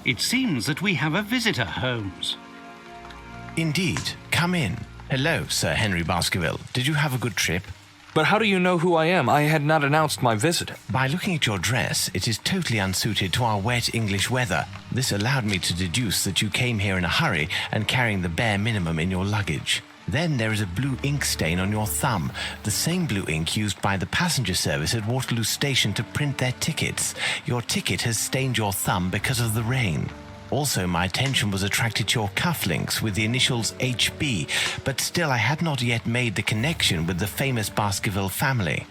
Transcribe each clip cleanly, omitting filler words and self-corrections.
It seems that we have a visitor, Holmes. Indeed. Come in. Hello, Sir Henry Baskerville. Did you have a good trip? But how do you know who I am? I had not announced my visit. By looking at your dress, it is totally unsuited to our wet English weather. This allowed me to deduce that you came here in a hurry and carrying the bare minimum in your luggage. Then there is a blue ink stain on your thumb, the same blue ink used by the passenger service at Waterloo Station to print their tickets. Your ticket has stained your thumb because of the rain. Also, my attention was attracted to your cufflinks with the initials HB, but still I had not yet made the connection with the famous Baskerville family.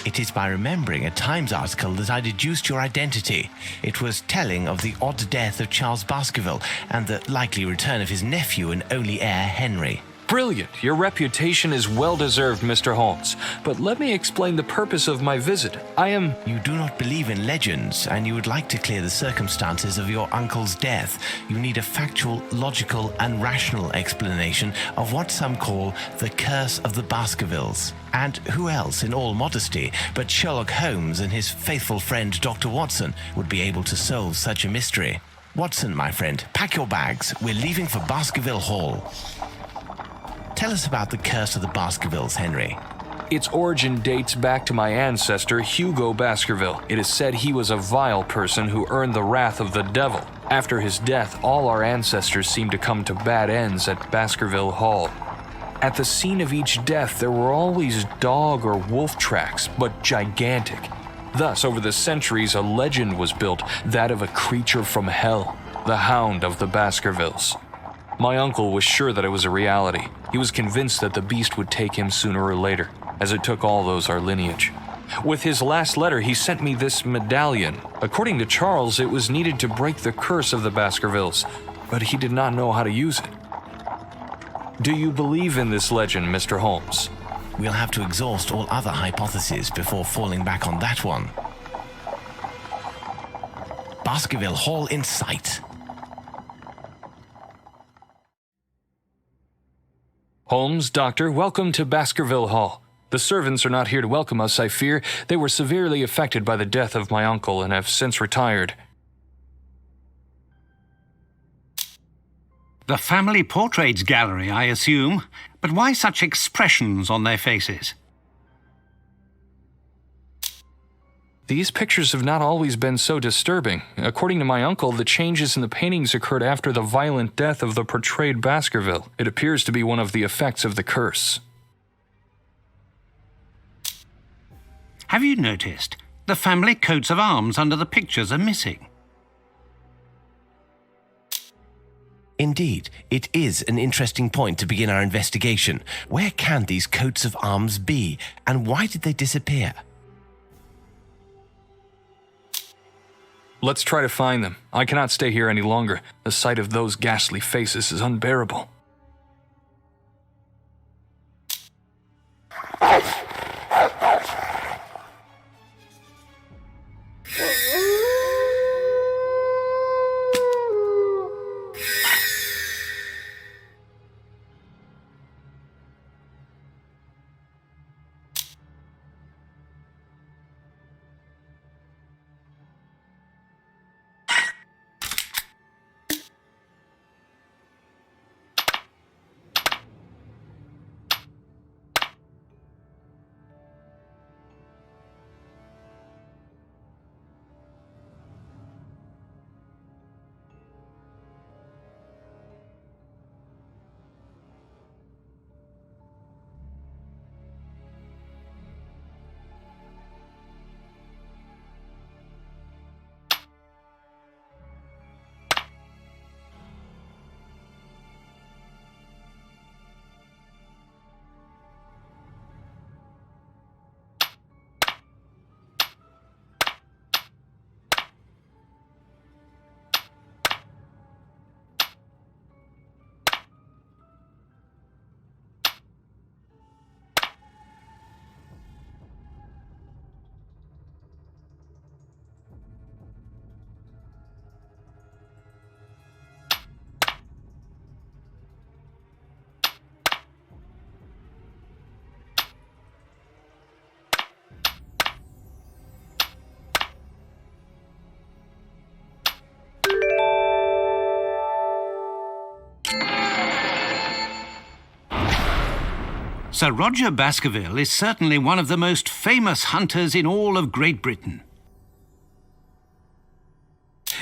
It is by remembering a Times article that I deduced your identity. It was telling of the odd death of Charles Baskerville and the likely return of his nephew and only heir, Henry. Brilliant. Your reputation is well-deserved, Mr. Holmes. But let me explain the purpose of my visit. You do not believe in legends, and you would like to clear the circumstances of your uncle's death. You need a factual, logical, and rational explanation of what some call the curse of the Baskervilles. And who else, in all modesty, but Sherlock Holmes and his faithful friend Dr. Watson would be able to solve such a mystery? Watson, my friend, pack your bags. We're leaving for Baskerville Hall. Tell us about the curse of the Baskervilles, Henry. Its origin dates back to my ancestor, Hugo Baskerville. It is said he was a vile person who earned the wrath of the devil. After his death, all our ancestors seemed to come to bad ends at Baskerville Hall. At the scene of each death, there were always dog or wolf tracks, but gigantic. Thus, over the centuries, a legend was built, that of a creature from hell, the Hound of the Baskervilles. My uncle was sure that it was a reality. He was convinced that the beast would take him sooner or later, as it took all those our lineage. With his last letter, he sent me this medallion. According to Charles, it was needed to break the curse of the Baskervilles, but he did not know how to use it. Do you believe in this legend, Mr. Holmes? We'll have to exhaust all other hypotheses before falling back on that one. Baskerville Hall in sight. Holmes, Doctor, welcome to Baskerville Hall. The servants are not here to welcome us, I fear. They were severely affected by the death of my uncle and have since retired. The family portraits gallery, I assume. But why such expressions on their faces? These pictures have not always been so disturbing. According to my uncle, the changes in the paintings occurred after the violent death of the portrayed Baskerville. It appears to be one of the effects of the curse. Have you noticed? The family coats of arms under the pictures are missing. Indeed, it is an interesting point to begin our investigation. Where can these coats of arms be, and why did they disappear? Let's try to find them. I cannot stay here any longer. The sight of those ghastly faces is unbearable. Sir Roger Baskerville is certainly one of the most famous hunters in all of Great Britain.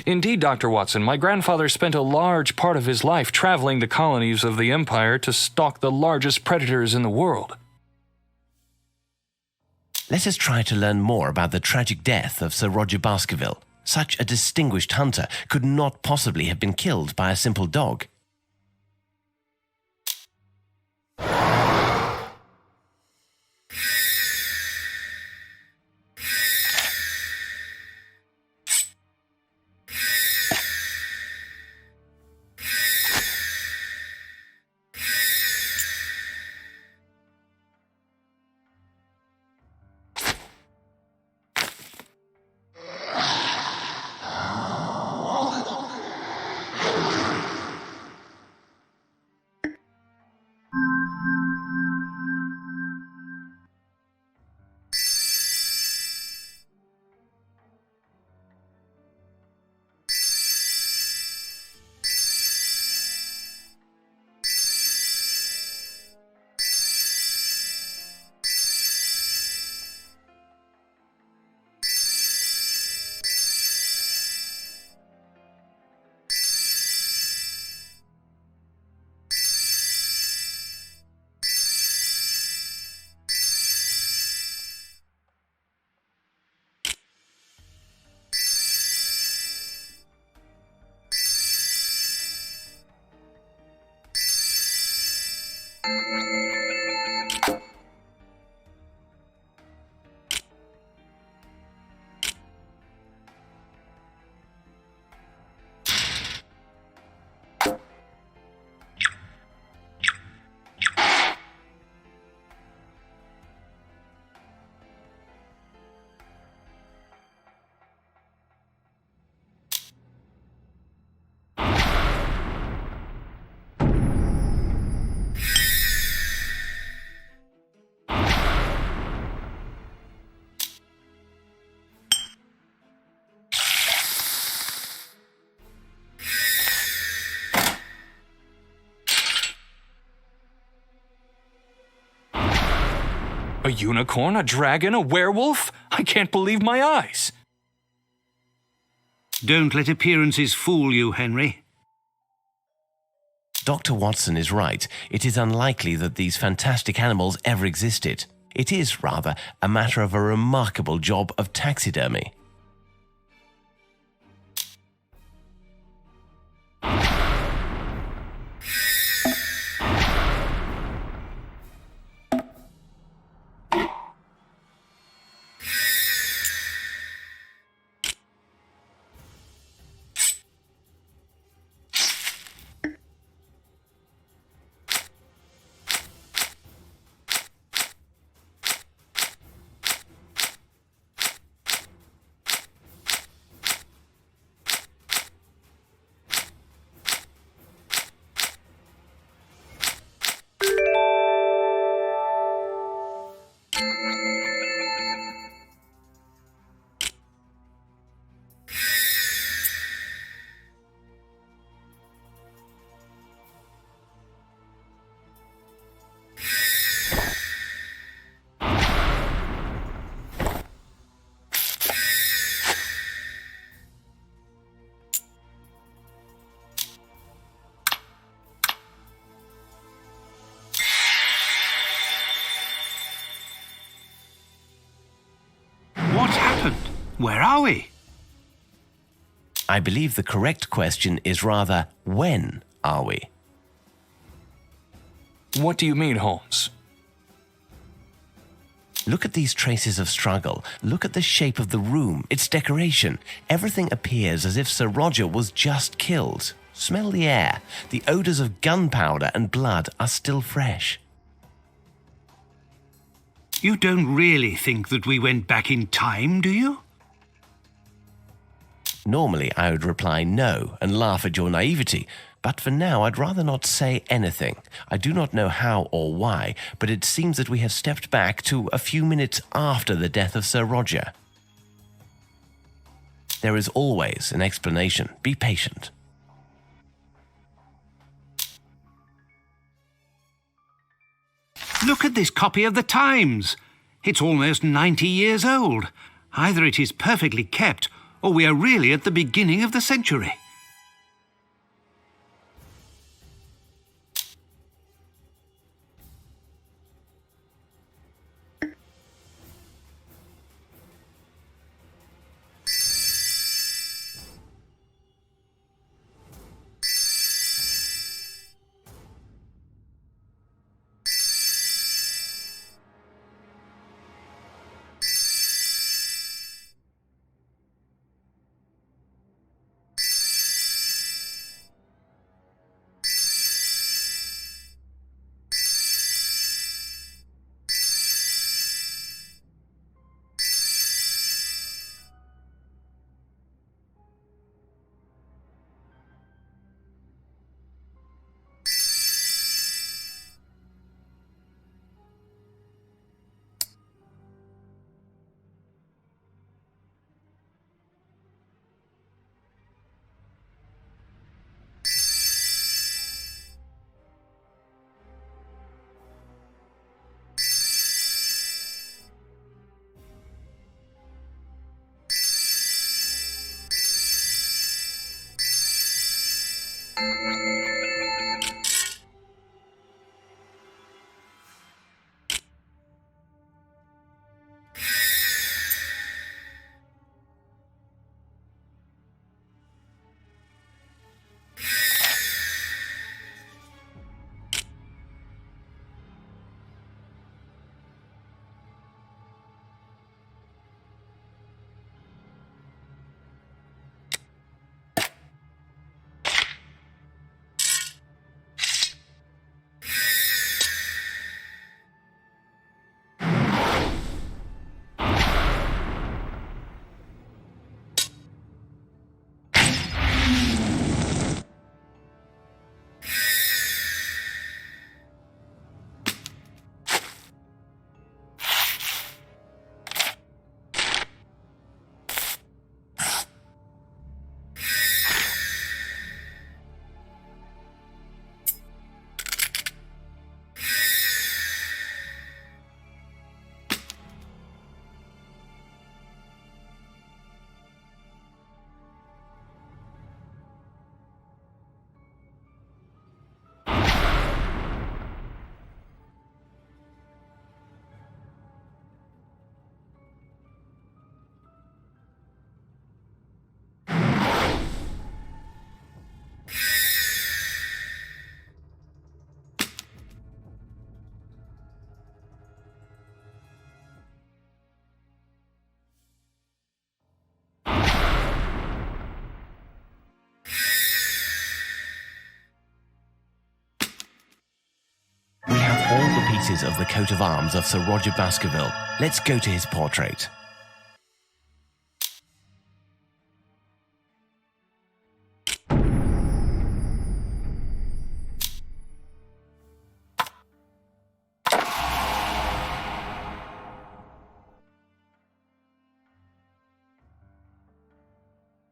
Indeed, Dr. Watson, my grandfather spent a large part of his life traveling the colonies of the Empire to stalk the largest predators in the world. Let us try to learn more about the tragic death of Sir Roger Baskerville. Such a distinguished hunter could not possibly have been killed by a simple dog. A unicorn, a dragon, a werewolf? I can't believe my eyes. Don't let appearances fool you, Henry. Dr. Watson is right. It is unlikely that these fantastic animals ever existed. It is, rather, a matter of a remarkable job of taxidermy. What happened? Where are we? I believe the correct question is rather, when are we? What do you mean, Holmes? Look at these traces of struggle. Look at the shape of the room, its decoration. Everything appears as if Sir Roger was just killed. Smell the air. The odours of gunpowder and blood are still fresh. You don't really think that we went back in time, do you? Normally, I would reply no and laugh at your naivety, but for now I'd rather not say anything. I do not know how or why, but it seems that we have stepped back to a few minutes after the death of Sir Roger. There is always an explanation. Be patient. Look at this copy of the Times. It's almost 90 years old. Either it is perfectly kept, or we are really at the beginning of the century. All the pieces of the coat of arms of Sir Roger Baskerville. Let's go to his portrait.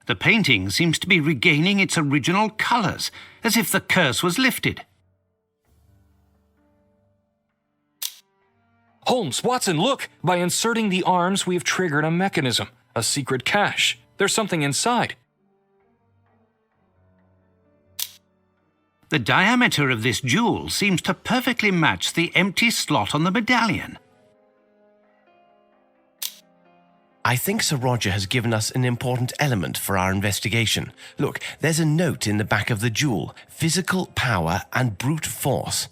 The painting seems to be regaining its original colours, as if the curse was lifted. Holmes, Watson, look! By inserting the arms, we have triggered a mechanism, a secret cache. There's something inside. The diameter of this jewel seems to perfectly match the empty slot on the medallion. I think Sir Roger has given us an important element for our investigation. Look, there's a note in the back of the jewel: physical power and brute force.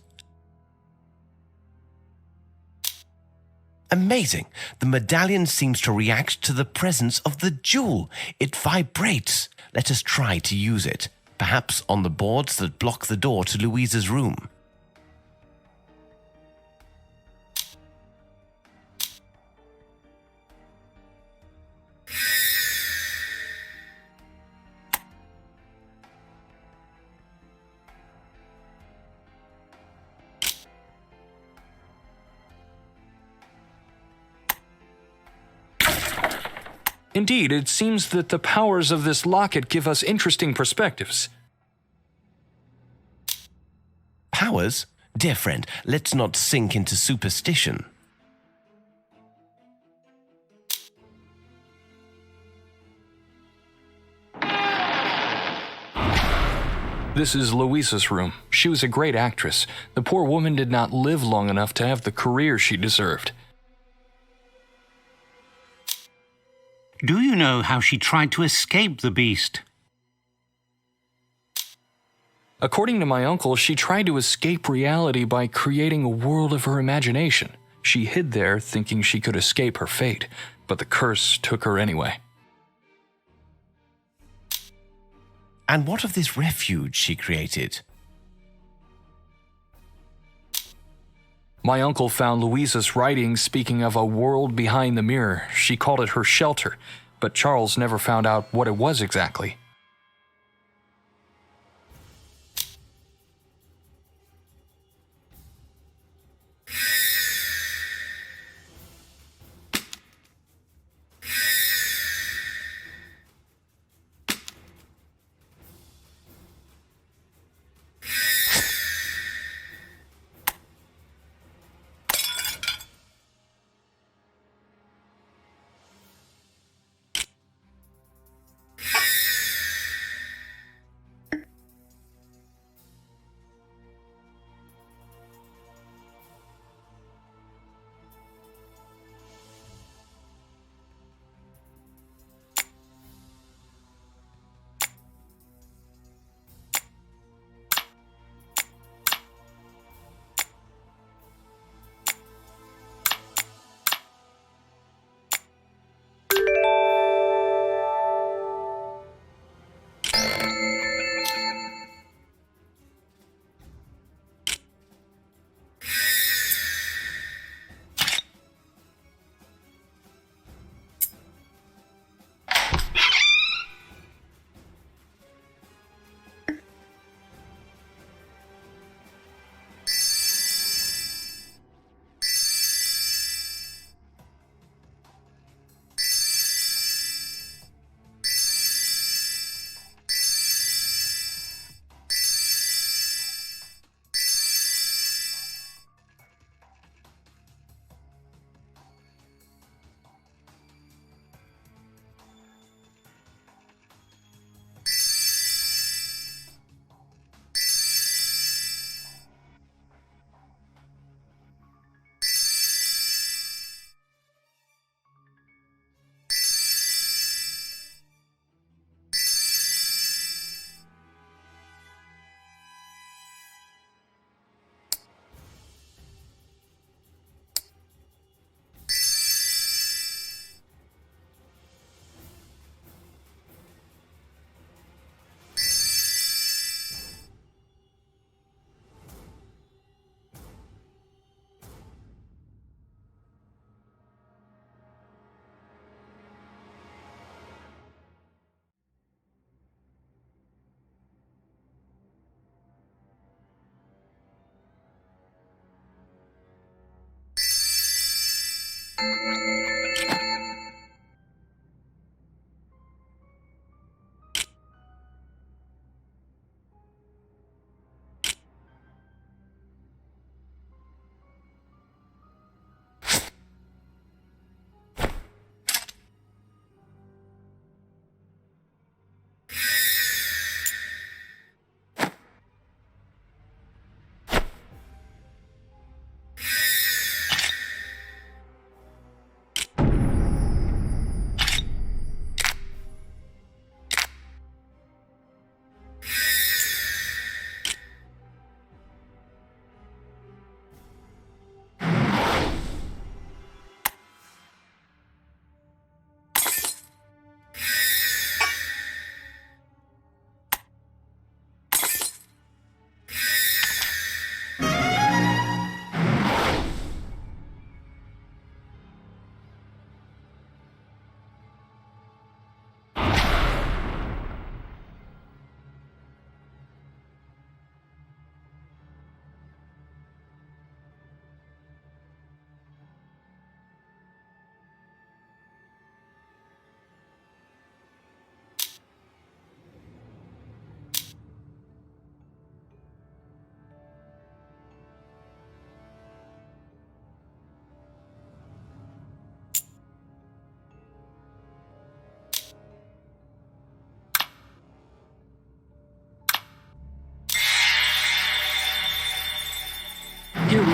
Amazing! The medallion seems to react to the presence of the jewel. It vibrates. Let us try to use it, perhaps on the boards that block the door to Louisa's room. Indeed, it seems that the powers of this locket give us interesting perspectives. Powers? Dear friend, let's not sink into superstition. This is Louisa's room. She was a great actress. The poor woman did not live long enough to have the career she deserved. Do you know how she tried to escape the beast? According to my uncle, she tried to escape reality by creating a world of her imagination. She hid there thinking she could escape her fate, but the curse took her anyway. And what of this refuge she created? My uncle found Louisa's writing speaking of a world behind the mirror. She called it her shelter, but Charles never found out what it was exactly.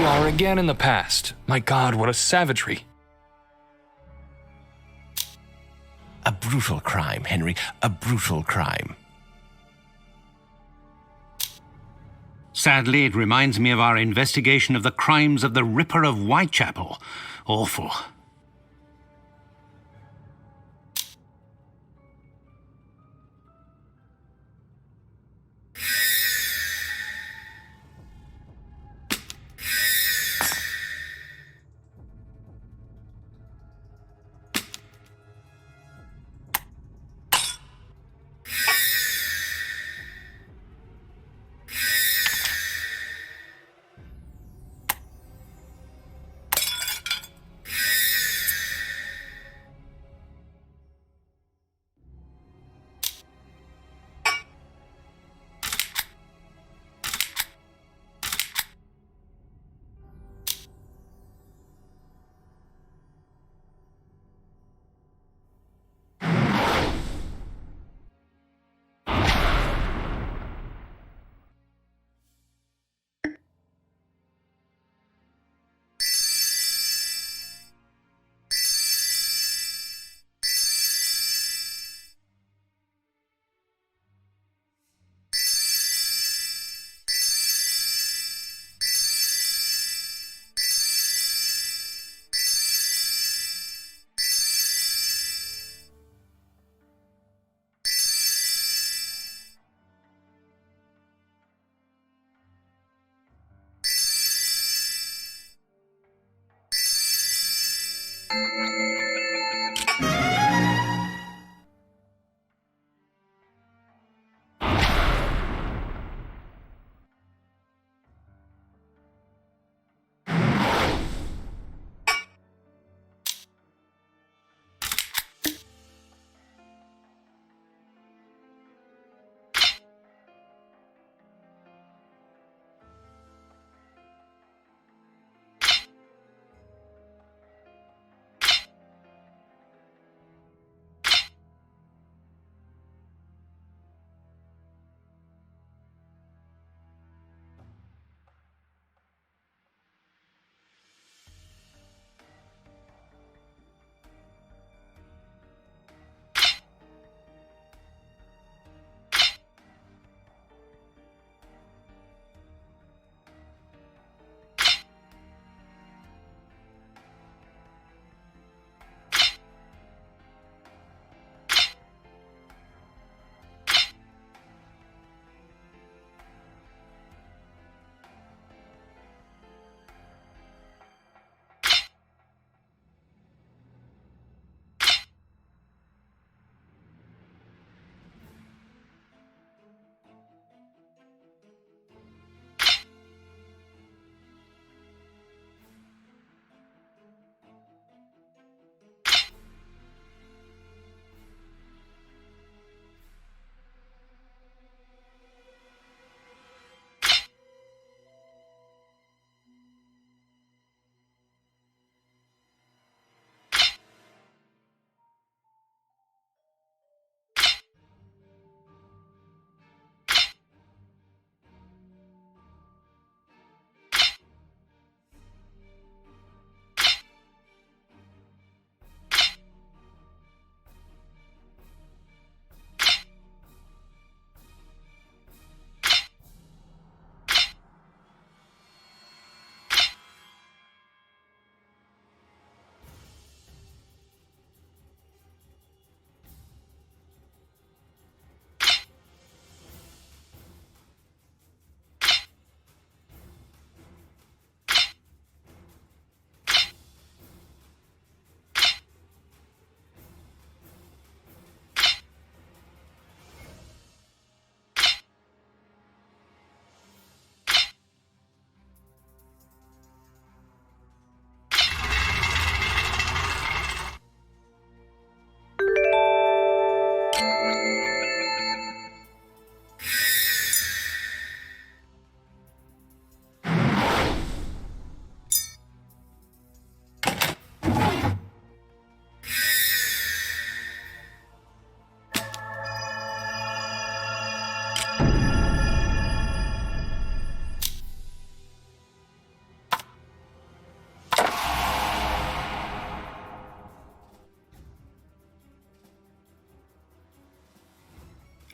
we are again in the past. My God, what a savagery. A brutal crime, Henry. A brutal crime. Sadly, it reminds me of our investigation of the crimes of the Ripper of Whitechapel. Awful.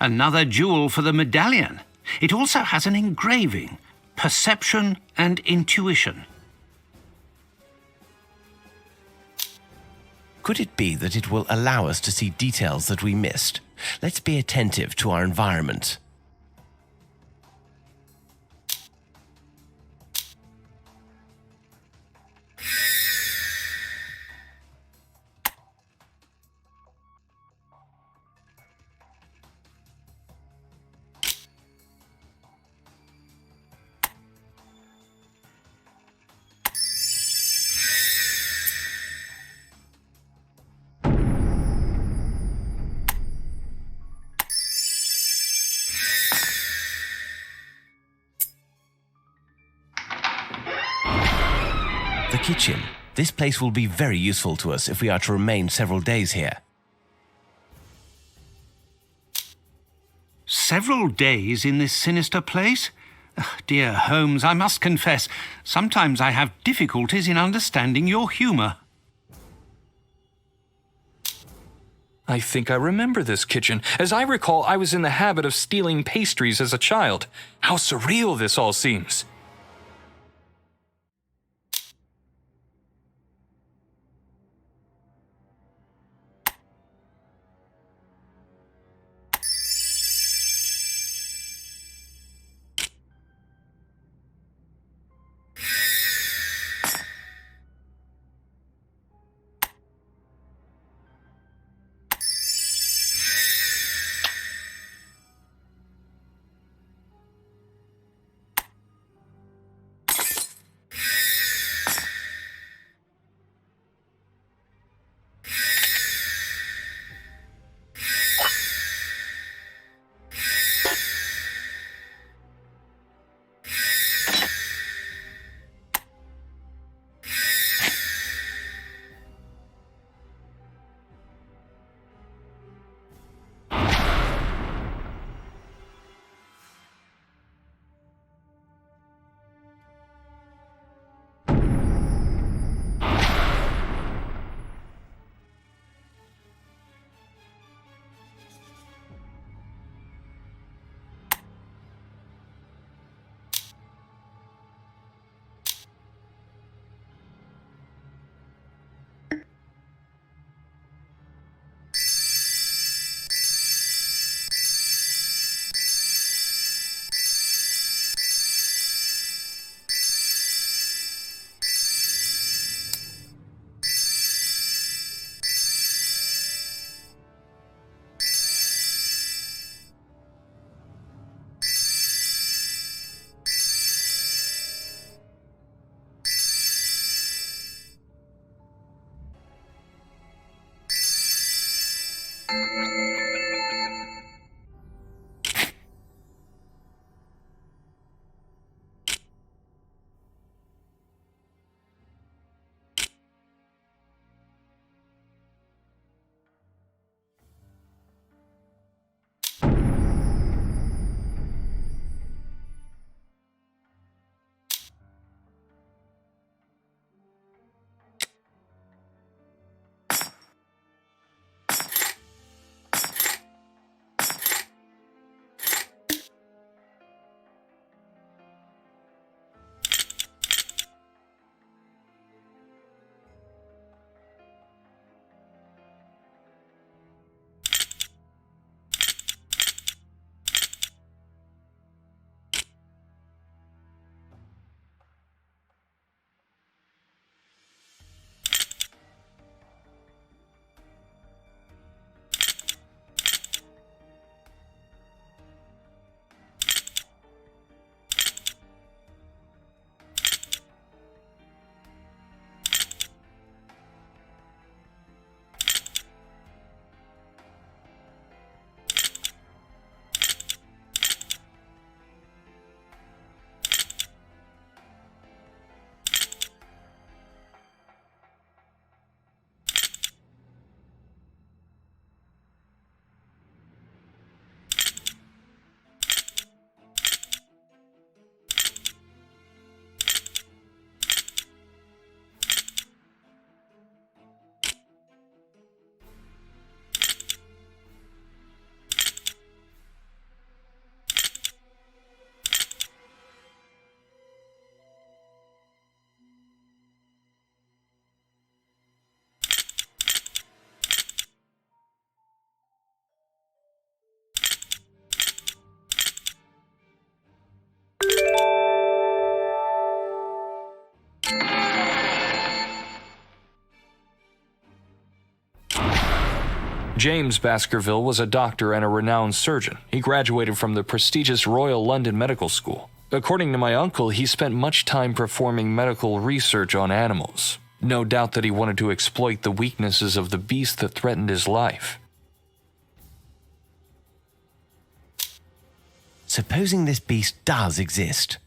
Another jewel for the medallion. It also has an engraving, perception and intuition. Could it be that it will allow us to see details that we missed? Let's be attentive to our environment. The kitchen. This place will be very useful to us if we are to remain several days here. Several days in this sinister place? Dear Holmes, I must confess, sometimes I have difficulties in understanding your humour. I think I remember this kitchen. As I recall, I was in the habit of stealing pastries as a child. How surreal this all seems. James Baskerville was a doctor and a renowned surgeon. He graduated from the prestigious Royal London Medical School. According to my uncle, he spent much time performing medical research on animals. No doubt that he wanted to exploit the weaknesses of the beast that threatened his life. Supposing this beast does exist.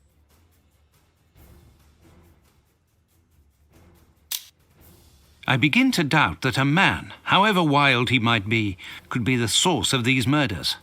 I begin to doubt that a man, however wild he might be, could be the source of these murders.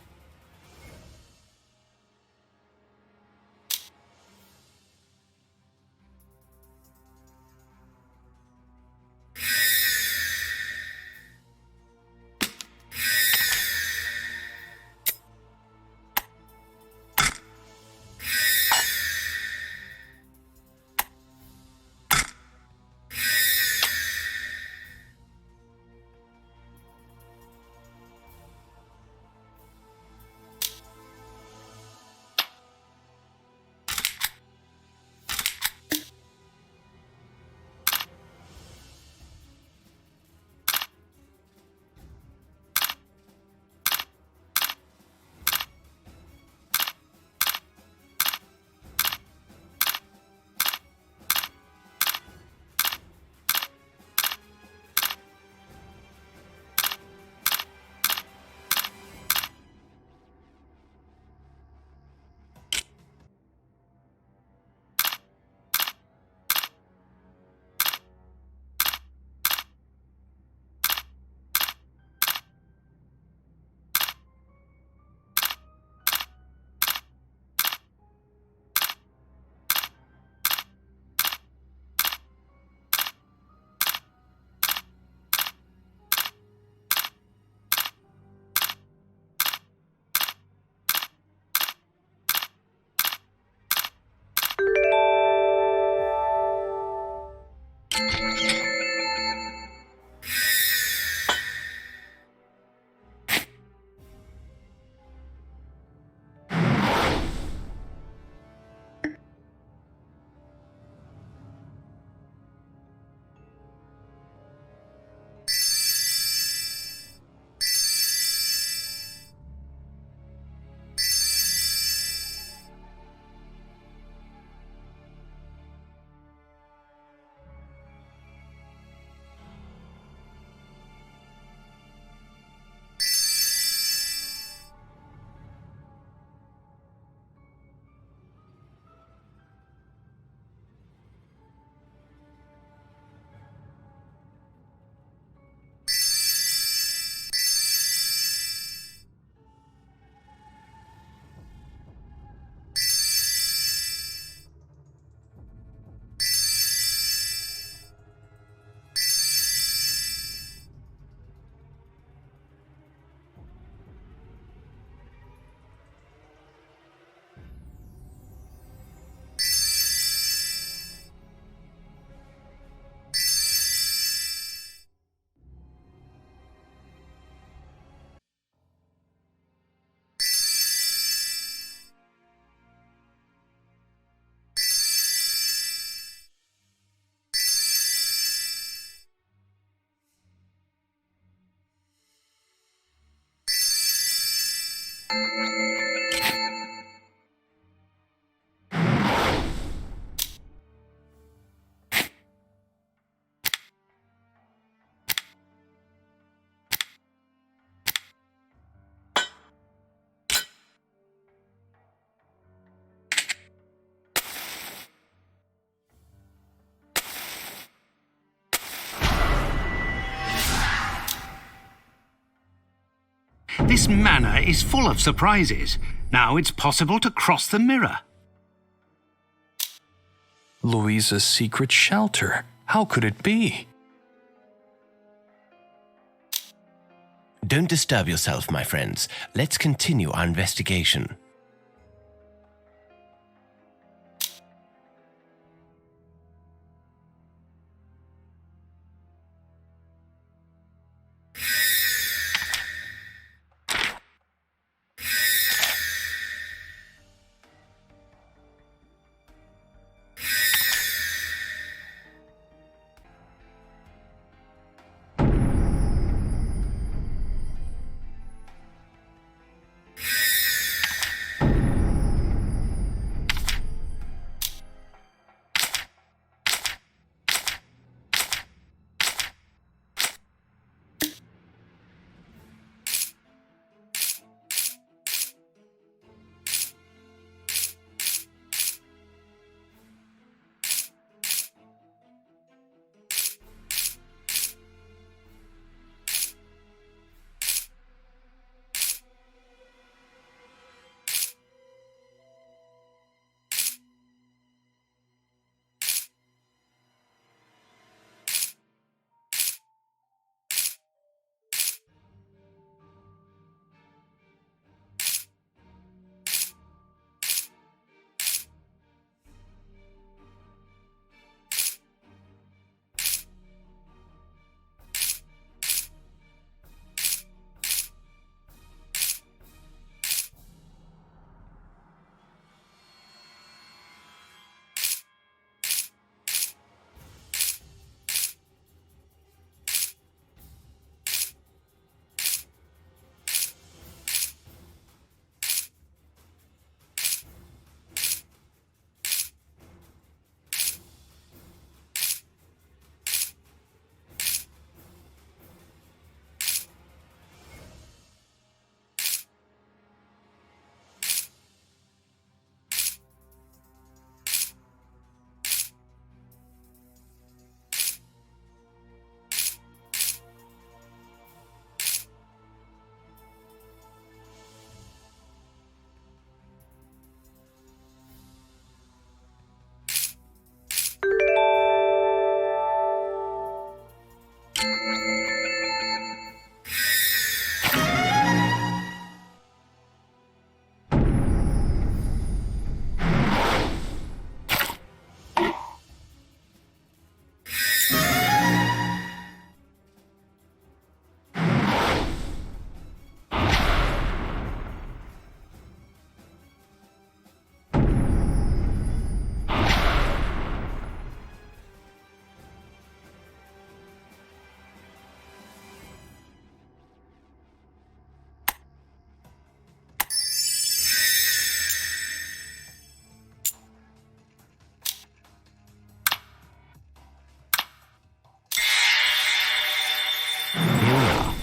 This manor is full of surprises. Now it's possible to cross the mirror. Louisa's secret shelter. How could it be? Don't disturb yourself, my friends. Let's continue our investigation.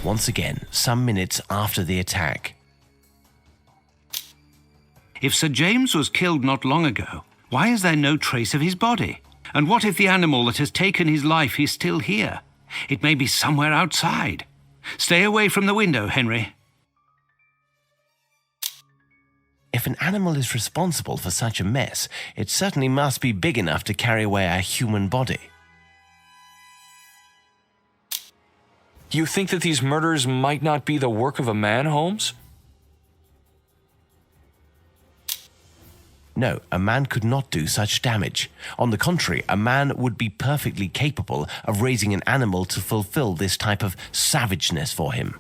Once again, some minutes after the attack. If Sir James was killed not long ago, why is there no trace of his body? And what if the animal that has taken his life is still here? It may be somewhere outside. Stay away from the window, Henry. If an animal is responsible for such a mess, it certainly must be big enough to carry away a human body. You think that these murders might not be the work of a man, Holmes? No, a man could not do such damage. On the contrary, a man would be perfectly capable of raising an animal to fulfill this type of savageness for him.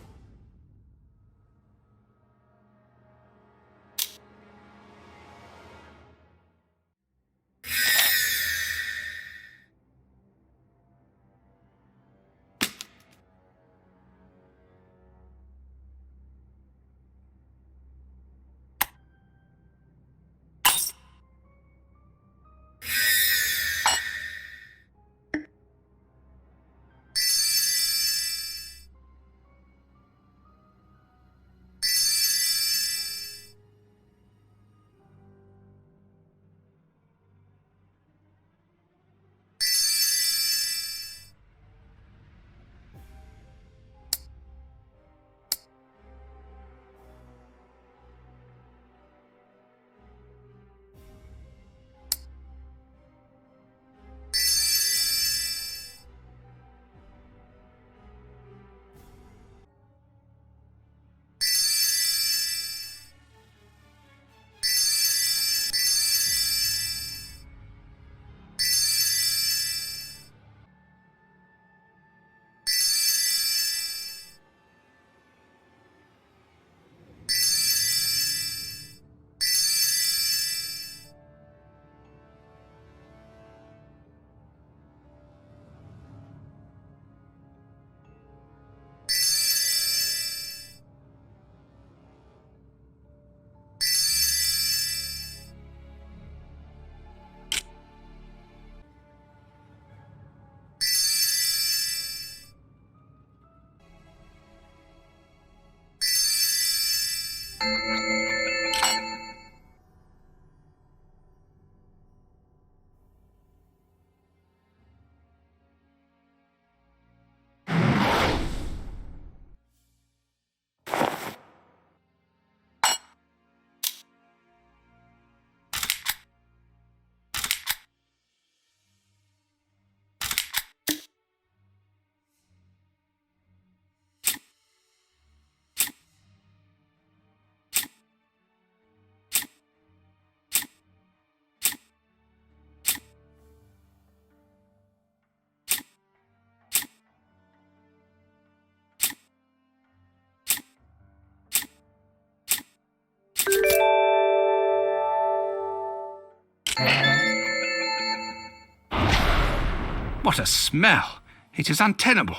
What a smell! It is untenable.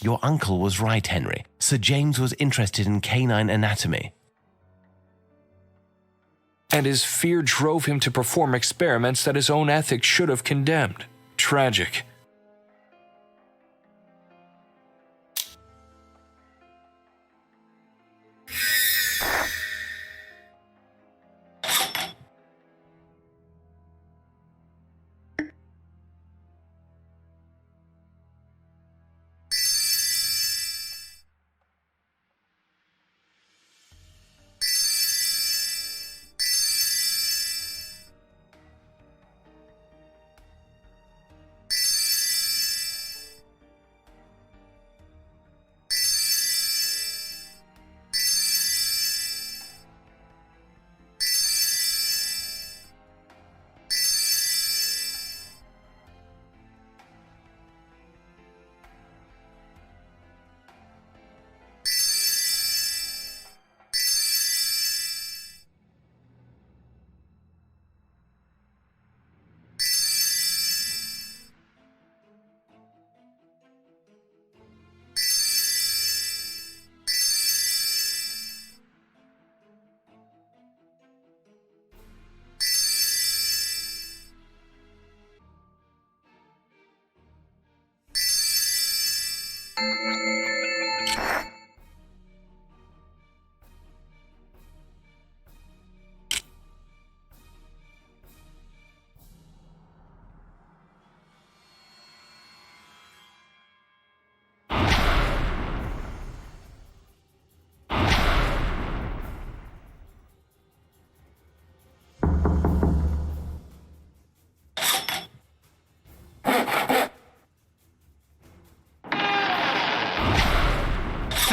Your uncle was right, Henry. Sir James was interested in canine anatomy. And his fear drove him to perform experiments that his own ethics should have condemned. Tragic.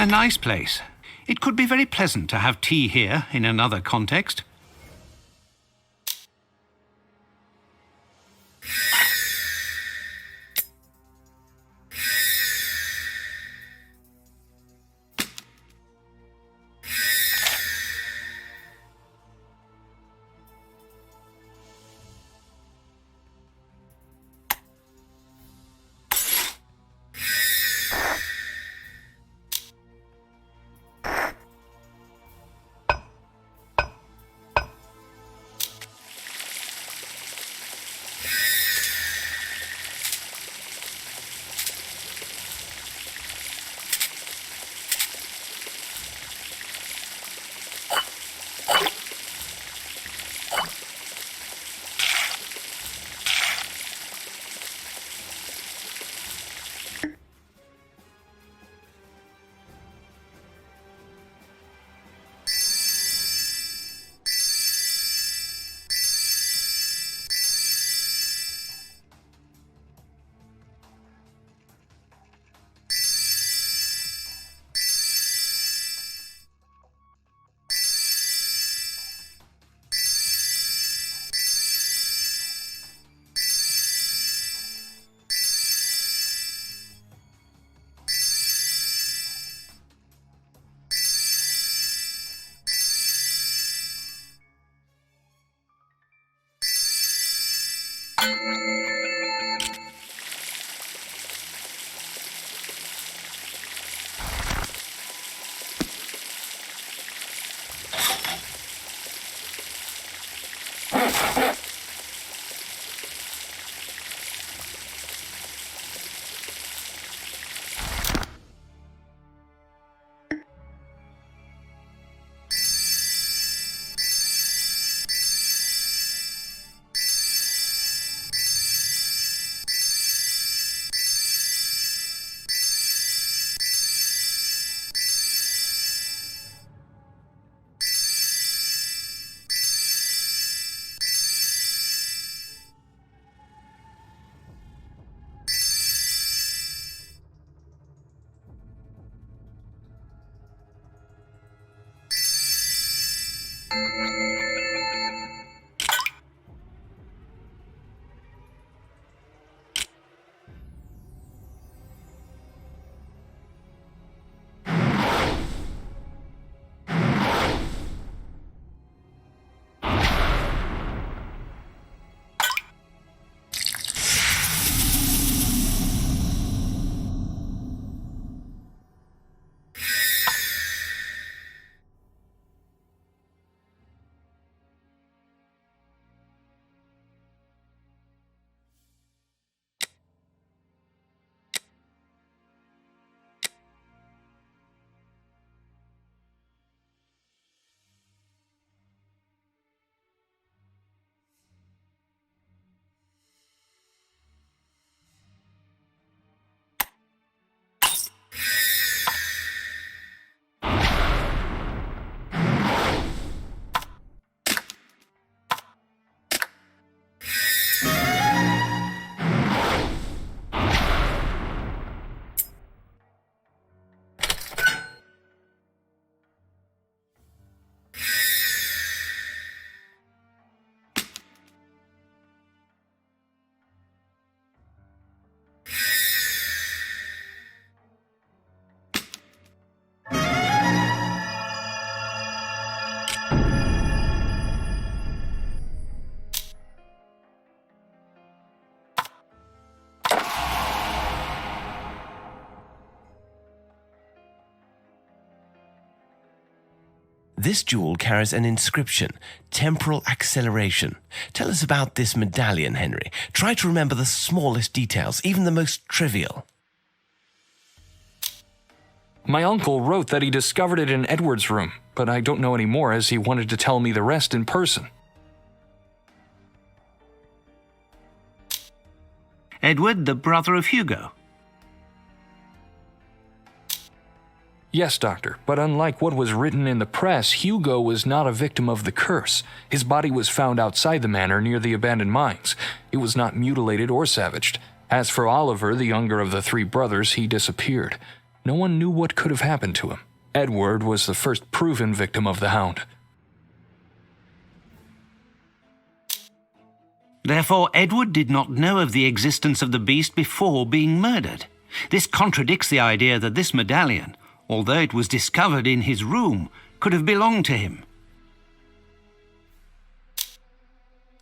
A nice place. It could be very pleasant to have tea here in another context. This jewel carries an inscription, temporal acceleration. Tell us about this medallion, Henry. Try to remember the smallest details, even the most trivial. My uncle wrote that he discovered it in Edward's room, but I don't know any more as he wanted to tell me the rest in person. Edward, the brother of Hugo? Yes, Doctor, but unlike what was written in the press, Hugo was not a victim of the curse. His body was found outside the manor near the abandoned mines. It was not mutilated or savaged. As for Oliver, the younger of the three brothers, he disappeared. No one knew what could have happened to him. Edward was the first proven victim of the Hound. Therefore, Edward did not know of the existence of the beast before being murdered. This contradicts the idea that this medallion, although it was discovered in his room, could have belonged to him.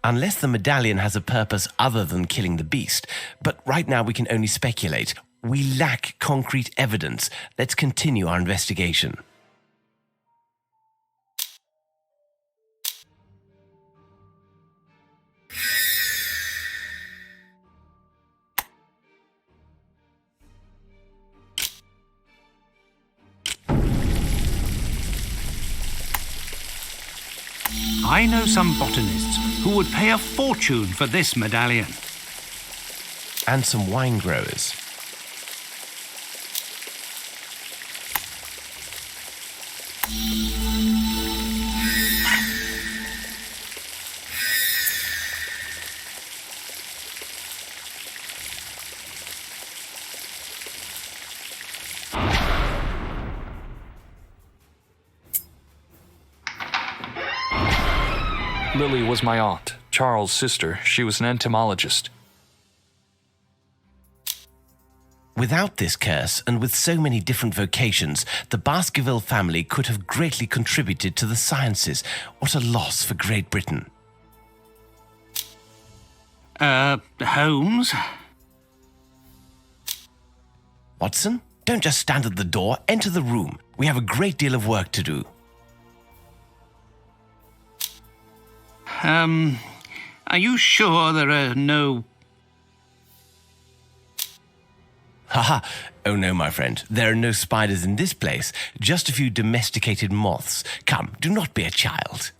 Unless the medallion has a purpose other than killing the beast, but right now we can only speculate. We lack concrete evidence. Let's continue our investigation. I know some botanists who would pay a fortune for this medallion. And some wine growers. Lily was my aunt, Charles' sister. She was an entomologist. Without this curse, and with so many different vocations, the Baskerville family could have greatly contributed to the sciences. What a loss for Great Britain. Holmes? Watson, don't just stand at the door. Enter the room. We have a great deal of work to do. Are you sure there are no... Haha, oh no, my friend. There are no spiders in this place. Just a few domesticated moths. Come, do not be a child.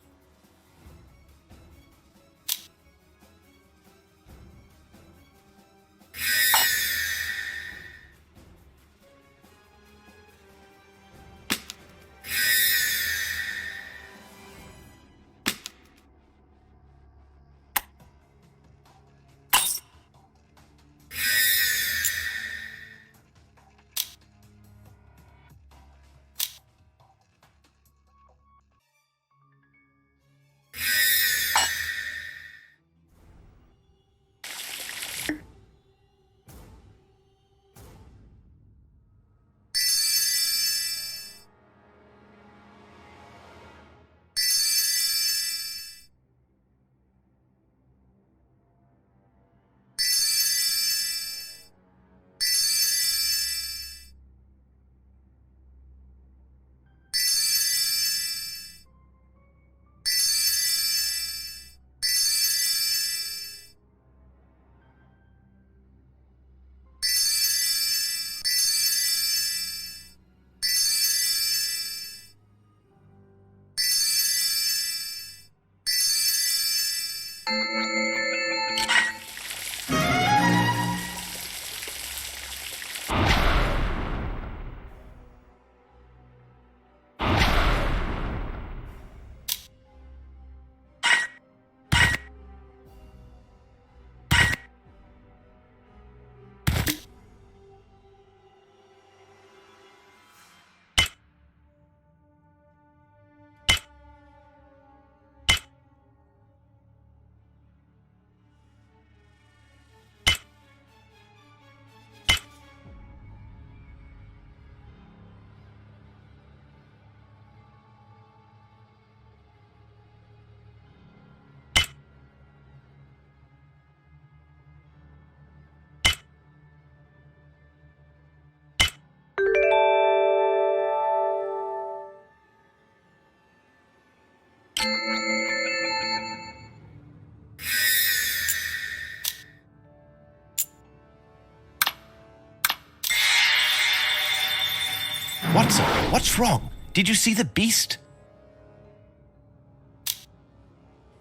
Watson, what's wrong? Did you see the beast?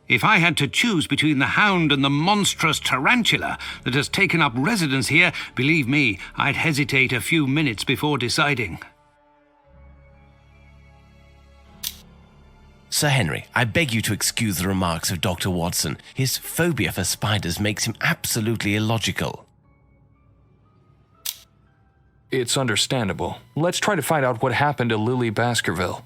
If I had to choose between the Hound and the monstrous tarantula that has taken up residence here, believe me, I'd hesitate a few minutes before deciding. Sir Henry, I beg you to excuse the remarks of Dr. Watson. His phobia for spiders makes him absolutely illogical. It's understandable. Let's try to find out what happened to Lily Baskerville.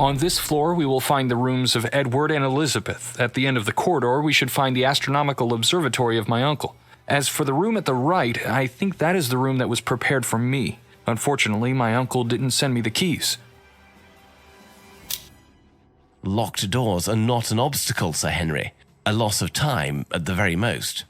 On this floor, we will find the rooms of Edward and Elizabeth. At the end of the corridor, we should find the astronomical observatory of my uncle. As for the room at the right, I think that is the room that was prepared for me. Unfortunately, my uncle didn't send me the keys. Locked doors are not an obstacle, Sir Henry. a loss of time at the very most.